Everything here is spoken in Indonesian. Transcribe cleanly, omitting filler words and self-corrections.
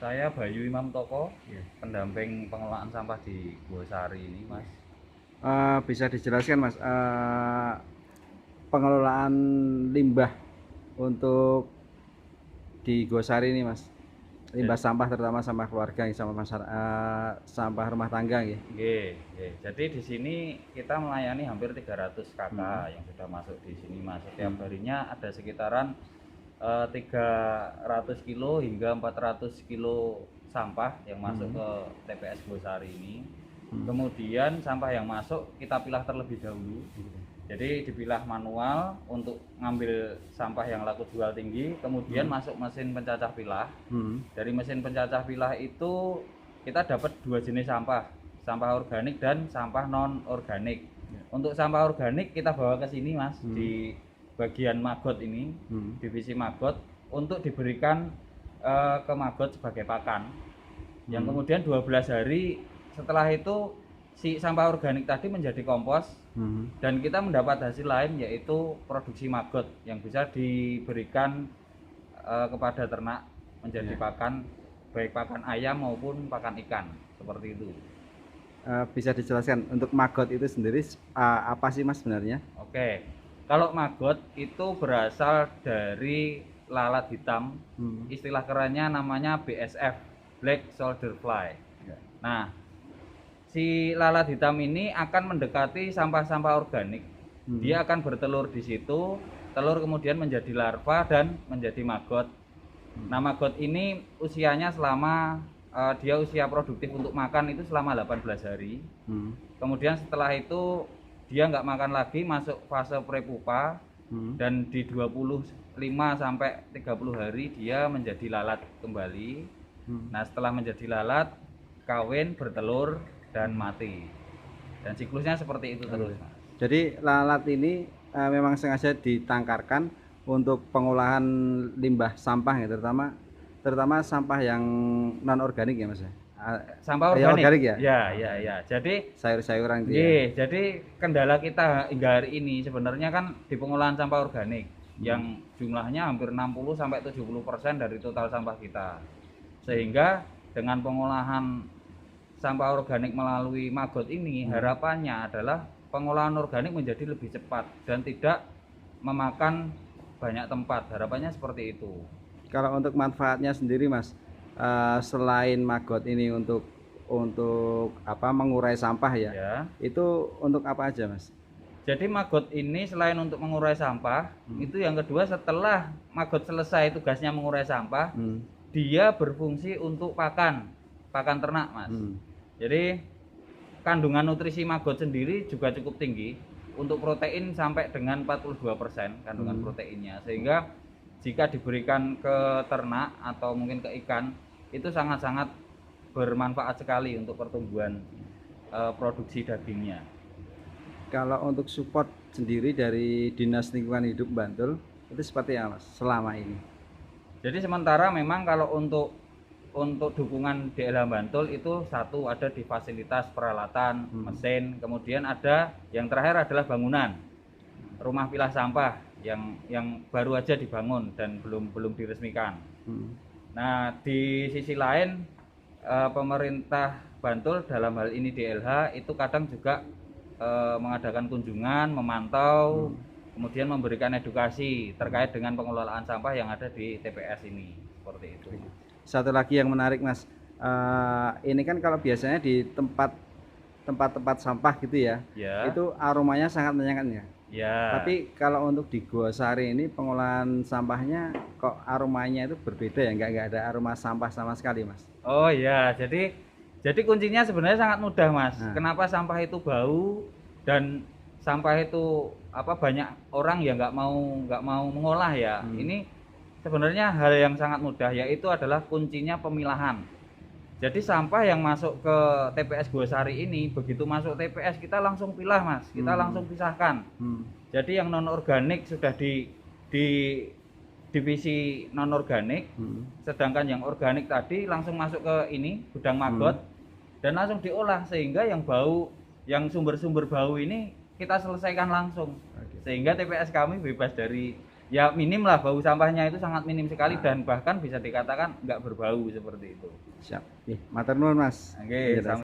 Saya Bayu Imam Toko, Ya. pendamping pengelolaan sampah di Gosari ini, Mas. Bisa dijelaskan Mas, pengelolaan limbah untuk di Gosari ini Mas, limbah sampah terutama sampah keluarga sama sampah rumah tangga ya. Jadi di sini kita melayani hampir 300 kakak yang sudah masuk di sini, Mas. Setiap harinya ada sekitaran 300 kilo hingga 400 kilo sampah yang masuk ke TPS Gosari ini. Kemudian sampah yang masuk kita pilah terlebih dahulu. Jadi dipilah manual untuk ngambil sampah yang laku jual tinggi, kemudian masuk mesin pencacah pilah. Dari mesin pencacah pilah itu kita dapat dua jenis sampah, sampah organik dan sampah non organik. Untuk sampah organik kita bawa ke sini, Mas, di bagian maggot ini, divisi maggot, untuk diberikan ke maggot sebagai pakan. Yang kemudian 12 hari setelah itu si sampah organik tadi menjadi kompos, dan kita mendapat hasil lain yaitu produksi maggot yang bisa diberikan kepada ternak menjadi pakan, baik pakan ayam maupun pakan ikan, seperti itu. Bisa dijelaskan untuk maggot itu sendiri apa sih Mas sebenarnya? Oke, kalau maggot itu berasal dari lalat hitam, istilah kerennya namanya BSF, Black Soldier Fly. Nah, si lalat hitam ini akan mendekati sampah-sampah organik. Dia akan bertelur di situ, telur kemudian menjadi larva dan menjadi maggot. Nah, maggot ini usianya selama dia usia produktif untuk makan itu selama 18 hari. Kemudian setelah itu dia nggak makan lagi, masuk fase prepupa, dan di 25 sampai 30 hari dia menjadi lalat kembali. Nah, setelah menjadi lalat, kawin, bertelur, dan mati. Dan siklusnya seperti itu terus, Mas. Jadi lalat ini memang sengaja ditangkarkan untuk pengolahan limbah sampah ya, terutama sampah yang non organik ya Mas ya. Sampah organik. Organik ya? Ya. Jadi sayur-sayuran gitu ya. jadi kendala kita hingga hari ini sebenarnya kan di pengolahan sampah organik yang jumlahnya hampir 60 sampai 70% dari total sampah kita. Sehingga dengan pengolahan sampah organik melalui maggot ini, harapannya adalah pengolahan organik menjadi lebih cepat dan tidak memakan banyak tempat. Harapannya seperti itu. Kalau untuk manfaatnya sendiri Mas, selain maggot ini untuk apa, mengurai sampah ya, itu untuk apa aja Mas? Jadi maggot ini selain untuk mengurai sampah, itu yang kedua, setelah maggot selesai tugasnya mengurai sampah, dia berfungsi untuk pakan ternak, Mas. Jadi kandungan nutrisi maggot sendiri juga cukup tinggi, untuk protein sampai dengan 42% kandungan proteinnya, sehingga jika diberikan ke ternak atau mungkin ke ikan itu sangat-sangat bermanfaat sekali untuk pertumbuhan produksi dagingnya. Kalau untuk support sendiri dari Dinas Lingkungan Hidup Bantul itu seperti apa Mas selama ini? Jadi sementara memang kalau untuk dukungan DLH Bantul itu satu ada di fasilitas peralatan, mesin, kemudian ada yang terakhir adalah bangunan rumah pilah sampah yang baru aja dibangun dan belum diresmikan. Nah, di sisi lain pemerintah Bantul dalam hal ini DLH itu kadang juga mengadakan kunjungan, memantau, kemudian memberikan edukasi terkait dengan pengelolaan sampah yang ada di TPS ini, seperti itu. Satu lagi yang menarik Mas, ini kan kalau biasanya di tempat-tempat sampah gitu ya, itu aromanya sangat menyengat ya. Tapi kalau untuk di Gosari ini pengolahan sampahnya kok aromanya itu berbeda ya, nggak ada aroma sampah sama sekali Mas. Oh iya, jadi kuncinya sebenarnya sangat mudah Mas. Kenapa sampah itu bau dan sampah itu banyak orang yang nggak mau mengolah ya. Ini sebenarnya hal yang sangat mudah, yaitu adalah kuncinya pemilahan. Jadi sampah yang masuk ke TPS Gosari ini, begitu masuk TPS kita langsung pilah Mas, kita langsung pisahkan. Jadi yang non organik sudah di divisi non organik, sedangkan yang organik tadi langsung masuk ke ini gudang maggot dan langsung diolah, sehingga yang bau, yang sumber-sumber bau ini kita selesaikan langsung, sehingga TPS kami bebas dari Ya minim lah, bau sampahnya itu sangat minim sekali dan bahkan bisa dikatakan nggak berbau seperti itu. Siap. Matur nuwun Mas. Oke,